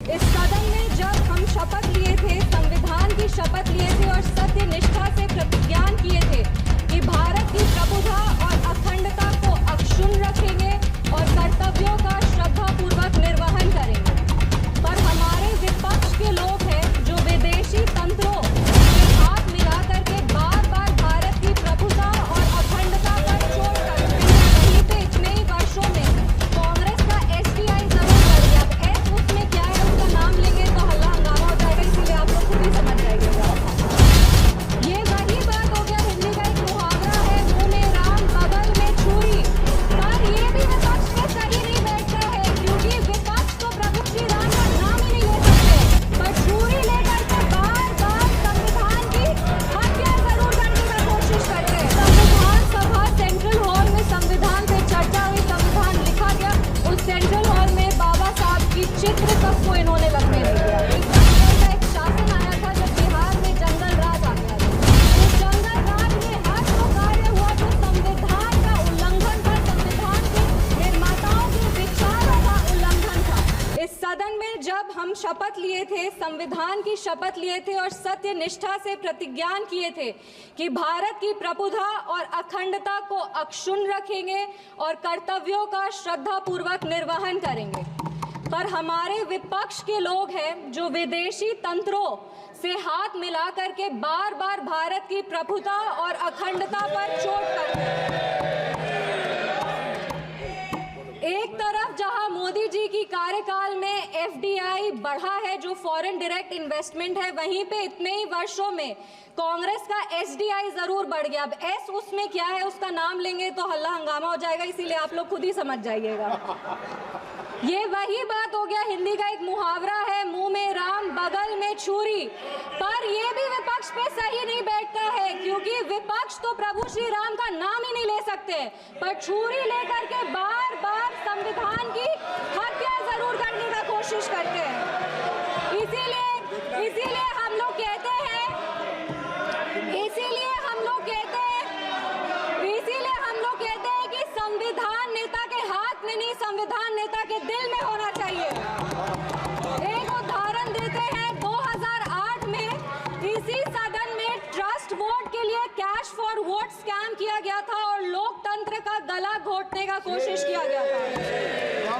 इस सदन में जब हम शपथ लिए थे, संविधान की शपथ लिए थे और सत्य निष्ठा से प्रतिज्ञान किए थे कि भारत की प्रभुता और अखंडता को अक्षुण्ण रखेंगे और कर्तव्यों का श्रद्धापूर्वक निर्वहन करेंगे, पर हमारे विपक्ष के लोग हैं जो विदेशी तंत्रों से हाथ मिला करके बार बार भारत की प्रभुता और अखंडता पर चोट करते हैं। वहीं पे इतने ही वर्षों में कांग्रेस का SDI जरूर बढ़ गया। अब एस उसमें क्या है, उसका नाम लेंगे तो हल्ला हंगामा हो जाएगा, इसीलिए आप लोग खुद ही समझ जाइएगा। ये वही बात हो गया, हिंदी का एक मुहावरा है, मुंह में राम बगल में छुरी, पर ये भी विपक्ष पे सही नहीं बैठता है, क्योंकि विपक्ष तो प्रभु श्री राम का नाम ही नहीं ले सकते, पर छुरी लेकर के बार बार संविधान की हत्या जरूर करने का कोशिश करते हैं। संविधान सभा सेंट्रल हॉल में संविधान पे चर्चा हुई, संविधान लिखा गया, उस सेंट्रल हॉल में बाबा साहब की चित्र तक को इन्होंने लगने नहीं दिया। एक शासन आया था जब बिहार में जंगल राज आ गया था, उस जंगल राज में हर वो कार्य हुआ जो संविधान का उल्लंघन था, संविधान के निर्माताओं के विचारों का उल्लंघन था। इस सदन में जब हम शपथ लिए थे, संविधान की शपथ लिए थे और सत्य निष्ठा से प्रतिज्ञान किए थे कि भारत की प्रभुता और अखंडता को अक्षुण्ण रखेंगे और कर्तव्यों का श्रद्धापूर्वक निर्वहन करेंगे, पर हमारे विपक्ष के लोग हैं जो विदेशी तंत्रों से हाथ मिला करके बार बार भारत की प्रभुता और अखंडता पर चोट करते हैं। एक तरफ जहां मोदी जी की कार्यकाल में FDI बढ़ा है, जो फॉरेन डायरेक्ट इन्वेस्टमेंट है, वहीं पे इतने ही वर्षों में कांग्रेस का SDI जरूर बढ़ गया। अब एस उसमें क्या है, उसका नाम लेंगे तो हल्ला हंगामा हो जाएगा, इसीलिए आप लोग खुद ही समझ जाइएगा। ये वही बात हो गया, हिंदी का एक मुहावरा है, मुंह में राम बगल में छुरी, पर ये भी विपक्ष पे सही नहीं बैठता है, क्योंकि विपक्ष तो प्रभु श्री राम का नाम ही नहीं ले सकते, पर छुरी लेकर के बार बार संविधान की हत्या जरूर करने का कोशिश करते हैं। इसीलिए हम लोग कहते हैं कि संविधान नेता के हाथ में नहीं, संविधान नेता के दिल में होना चाहिए। एक उदाहरण देते हैं, 2008 में इसी सदन में ट्रस्ट वोट के लिए कैश फॉर वोट स्कैम किया गया था और लोकतंत्र का गला घोटने का कोशिश किया गया था।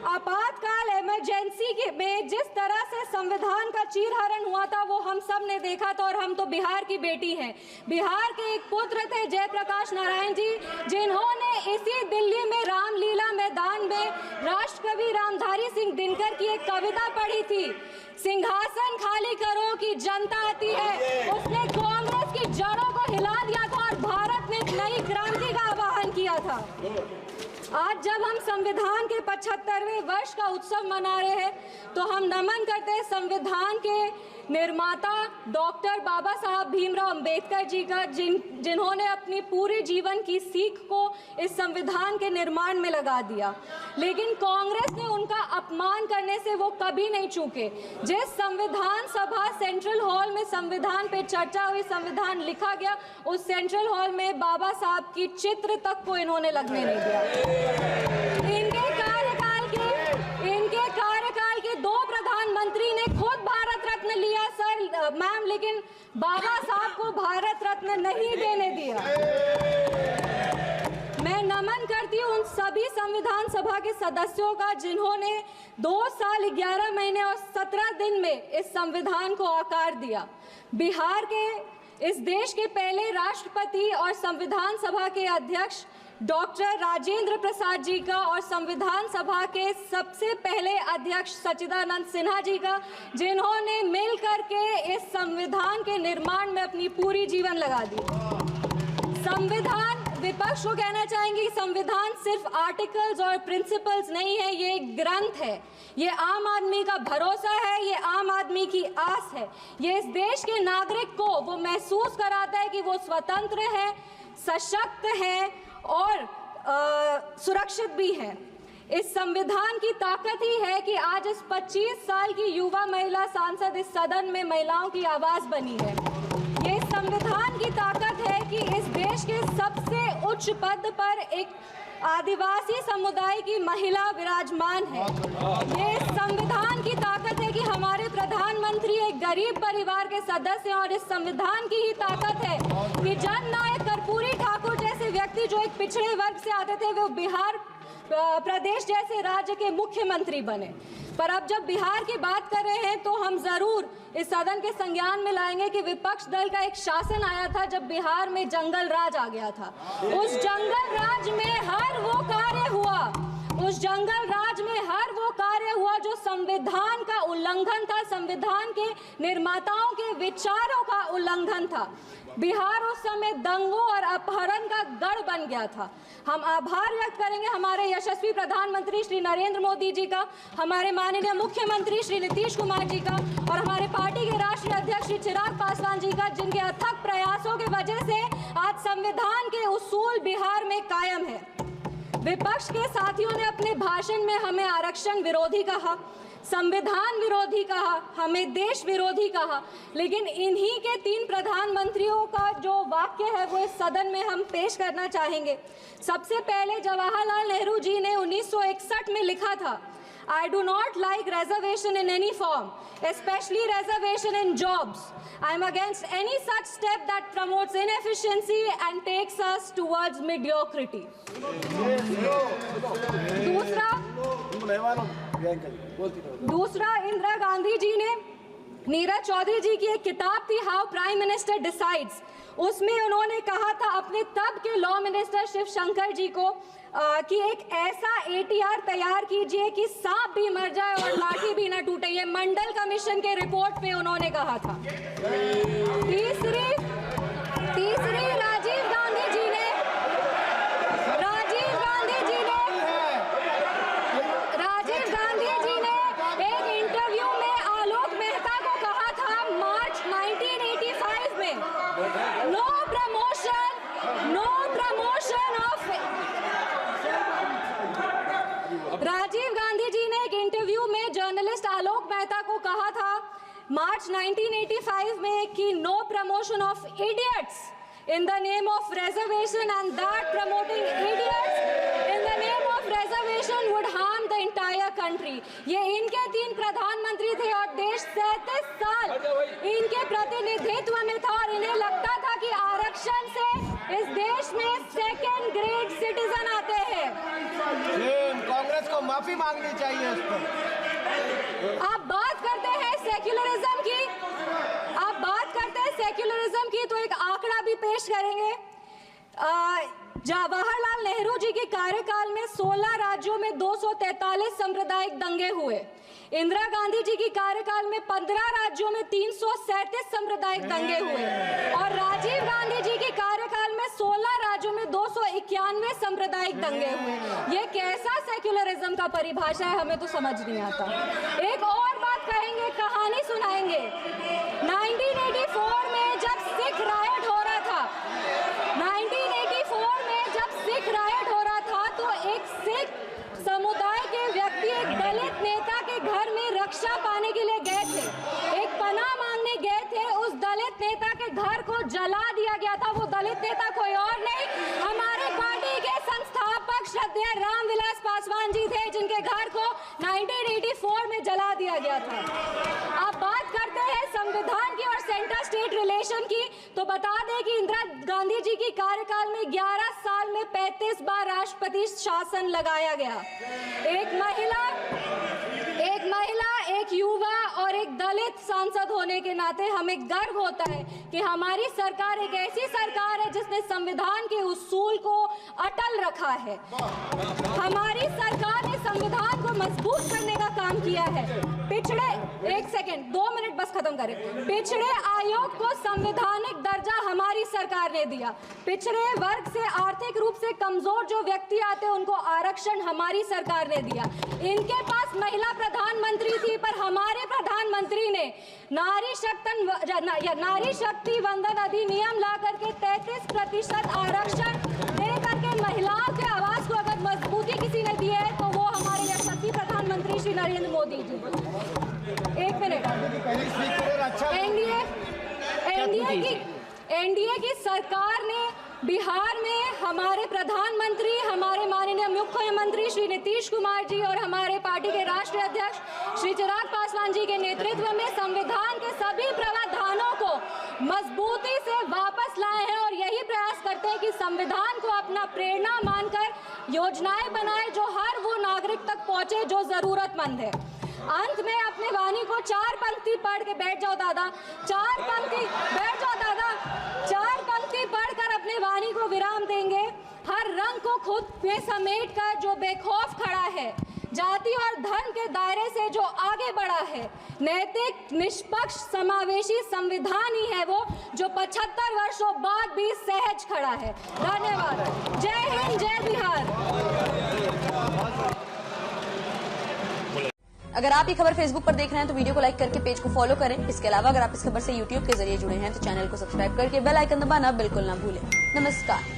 आपातकाल इमरजेंसी में जिस तरह से संविधान का चीरहरण हुआ था वो हम सब ने देखा था, और हम तो बिहार की बेटी हैं। बिहार के एक पुत्र थे जयप्रकाश नारायण जी, जिन्होंने इसी दिल्ली में रामलीला मैदान में राष्ट्रकवि रामधारी सिंह दिनकर की एक कविता पढ़ी थी, सिंहासन खाली करो कि जनता आती है। उसने कांग्रेस की जड़ों को हिला दिया था और भारत में एक नई क्रांति का आह्वान किया था। आज जब हम संविधान के 75वें वर्ष का उत्सव मना रहे हैं, तो हम नमन करते हैं संविधान के निर्माता डॉक्टर बाबा साहब भीमराव अंबेडकर जी का, जिन्होंने अपनी पूरे जीवन की सीख को इस संविधान के निर्माण में लगा दिया। लेकिन कांग्रेस ने उनका अपमान करने से वो कभी नहीं चूके। जिस संविधान सभा सेंट्रल हॉल में संविधान पे चर्चा हुई, संविधान लिखा गया, उस सेंट्रल हॉल में बाबा साहब की चित्र तक को इन्होंने लगने नहीं दिया। इनके कार्यकाल के 2 प्रधानमंत्री ने खुद भारत रत्न लिया सर मैम, लेकिन बाबा साहब को भारत रत्न नहीं देने दिया। मैं नमन करती हूँ उन सभी संविधान सभा के सदस्यों का, जिन्होंने 2 साल 11 महीने और 17 दिन में इस संविधान को आकार दिया। बिहार के, इस देश के पहले राष्ट्रपति और संविधान सभा के अध्यक्ष डॉक्टर राजेंद्र प्रसाद जी का, और संविधान सभा के सबसे पहले अध्यक्ष सच्चिदानंद सिन्हा जी का, जिन्होंने मिल करके इस संविधान के निर्माण में अपनी पूरी जीवन लगा दी। संविधान, विपक्ष को कहना चाहेंगे, संविधान सिर्फ आर्टिकल्स और प्रिंसिपल्स नहीं है, ये एक ग्रंथ है, ये आम आदमी का भरोसा है, ये आम आदमी की आस है, ये इस देश के नागरिक को वो महसूस कराता है कि वो स्वतंत्र है, सशक्त है और सुरक्षित भी है। इस संविधान की ताकत ही है कि आज इस 25 साल की युवा महिला सांसद इस सदन में महिलाओं की आवाज बनी है। ये संविधान की ताकत है कि इस देश के सबसे उच्च पद पर एक आदिवासी समुदाय की महिला विराजमान है। ये संविधान एक गरीब परिवार के सदस्य हैं और इस संविधान की ही ताकत है कि जननायक कर्पूरी ठाकुर जैसे व्यक्ति जो एक पिछड़े वर्ग से आते थे वो बिहार प्रदेश जैसे राज्य के मुख्यमंत्री बने। पर अब जब बिहार की बात कर रहे हैं तो हम जरूर इस सदन के संज्ञान में लाएंगे कि विपक्ष दल का एक शासन आया था जब बिहार में जंगल राज आ गया था। उस जंगल राज में हर वो कार्य हुआ, उस जंगल राज में हर वो कार्य हुआ जो संविधान का उल्लंघन था, संविधान के निर्माताओं के विचारों का उल्लंघन था। बिहार उस समय दंगों और अपहरण का गढ़ बन गया था। हम आभार व्यक्त करेंगे हमारे यशस्वी प्रधानमंत्री श्री नरेंद्र मोदी जी का, हमारे माननीय मुख्यमंत्री श्री नीतीश कुमार जी का और हमारे पार्टी के राष्ट्रीय अध्यक्ष श्री चिराग पासवान जी का, जिनके अथक प्रयासों की वजह से आज संविधान के उसूल बिहार में कायम है। विपक्ष के साथियों ने अपने भाषण में हमें आरक्षण विरोधी कहा, संविधान विरोधी कहा, हमें देश विरोधी कहा, लेकिन इन्हीं के 3 प्रधानमंत्रियों का जो वाक्य है वो इस सदन में हम पेश करना चाहेंगे। सबसे पहले जवाहरलाल नेहरू जी ने 1961 में लिखा था, I do not like reservation in any form, especially reservation in jobs. I am against any such step that promotes inefficiency and takes us towards mediocrity. दूसरा इंदिरा गांधी जी ने, नीरज चौधरी जी की एक किताब थी हाउ प्राइम मिनिस्टर डिसाइड्स, उसमें उन्होंने कहा था अपने तब के लॉ मिनिस्टर शिव शंकर जी को कि एक ऐसा ATR तैयार कीजिए कि सांप भी मर जाए और लाठी भी ना टूटे। ये मंडल कमीशन के रिपोर्ट पे उन्होंने कहा था। तीसरी राजीव गांधी जी ने एक इंटरव्यू में आलोक मेहता को कहा था मार्च 1985 में, no promotion off. Rajiv Gandhi ji ने एक इंटरव्यू में जर्नलिस्ट आलोक मेहता को कहा था मार्च 1985 में कि no promotion of idiots in the name of reservation, and that promoting idiots in the name of reservation would harm the entire country. ये इनके 3 प्रधानमंत्री थे और देश 37 साल इनके प्रतिनिधित्व में था और इन्हें लगता था कि आरक्षण से इस देश में सेकेंड ग्रेड सिटीजन आते हैं। कांग्रेस को माफी मांगनी चाहिए इस पर। आप बात करते हैं सेक्युलरिज्म की, तो एक आंकड़ा भी पेश करेंगे। जवाहरलाल नेहरू जी के कार्यकाल में 16 राज्यों में 243 सांप्रदायिक दंगे हुए। इंदिरा गांधी जी के कार्यकाल में 15 राज्यों में 337 सांप्रदायिक दंगे हुए और राजीव गांधी जी के कार्यकाल में 16 राज्यों में 291 सांप्रदायिक दंगे हुए। ये कैसा सेक्युलरिज्म का परिभाषा है, हमें तो समझ नहीं आता। एक और बात कहेंगे, कहानी सुनाएंगे। 1984 में जब सिख रायट हो रहा था, 1984 में जब सिख रायट हो रहा था तो एक सिख समुदाय के व्यक्ति एक दलित नेता के घर में रक्षा पाने के लिए गए थे, एक पनाह मांगने गए थे। उस दलित नेता के घर को जला दिया गया था। वो दलित नेता कोई और नहीं, हमारे पार्टी के संस्थापक श्रद्धेय रामविलास पासवान जी थे, जिनके घर को 1984 में जला दिया गया था। अब बात करते हैं संविधान की और सेंटर स्टेट रिलेशन की, तो बता दें कि इंदिरा गांधी जी की कार्यकाल में 11 साल में 35 बार राष्ट्रपति शासन लगाया गया। एक महिला, एक युवा और एक दलित सांसद होने के नाते हमें गर्व होता है कि हमारी सरकार एक ऐसी सरकार है जिसने संविधान के उसूल को अटल रखा है। हमारी सरकार ने संविधान को मजबूत करने का काम किया है। पिछड़े 2 मिनट बस खत्म करें। पिछड़े आयोग को संवैधानिक दर्जा हमारी सरकार ने दिया। पिछड़े वर्ग से आर्थिक रूप से कमजोर जो व्यक्ति आते हैं उनको आरक्षण हमारी सरकार ने दिया। इनके पास महिला प्रधानमंत्री थी, पर हमारे प्रधानमंत्री ने नारी शक्ति वंदन अधिनियम ला करके 33% आरक्षण दे करके महिलाओं के आवाज को अगर मजबूती किसी ने दी है तो वो हमारे यशस्वी प्रधानमंत्री श्री नरेंद्र मोदी जी। एक मिनट, एनडीए की सरकार ने बिहार में हमारे प्रधानमंत्री, हमारे माननीय मुख्यमंत्री श्री नीतीश कुमार जी और हमारे पार्टी के राष्ट्रीय अध्यक्ष श्री चिराग पासवान जी के नेतृत्व में संविधान के सभी प्रावधानों को मजबूती से वापस लाए हैं और यही प्रयास करते हैं कि संविधान को अपना प्रेरणा मानकर योजनाएं बनाए जो हर वो नागरिक तक पहुंचे जो जरूरतमंद है। अंत में अपने वाणी को 4 पंक्ति पढ़ के बैठ जाओ दादा, 4 पंक्ति बैठ जाओ दादा, 4 पंक्ति पढ़कर अपने वाणी को विराम देंगे। हर रंग को खुद में समेट कर जो बेखौफ खड़ा है, जाति और धर्म के दायरे से जो आगे बढ़ा है, नैतिक निष्पक्ष समावेशी संविधान ही है वो जो 75 वर्षों बाद भी सहज खड़ा है। धन्यवाद। जय हिंद, जय बिहार। अगर आप ये खबर फेसबुक पर देख रहे हैं तो वीडियो को लाइक करके पेज को फॉलो करें। इसके अलावा अगर आप इस खबर से यूट्यूब के जरिए जुड़े हैं तो चैनल को सब्सक्राइब करके बेल आइकन दबाना बिल्कुल ना भूलें। नमस्कार।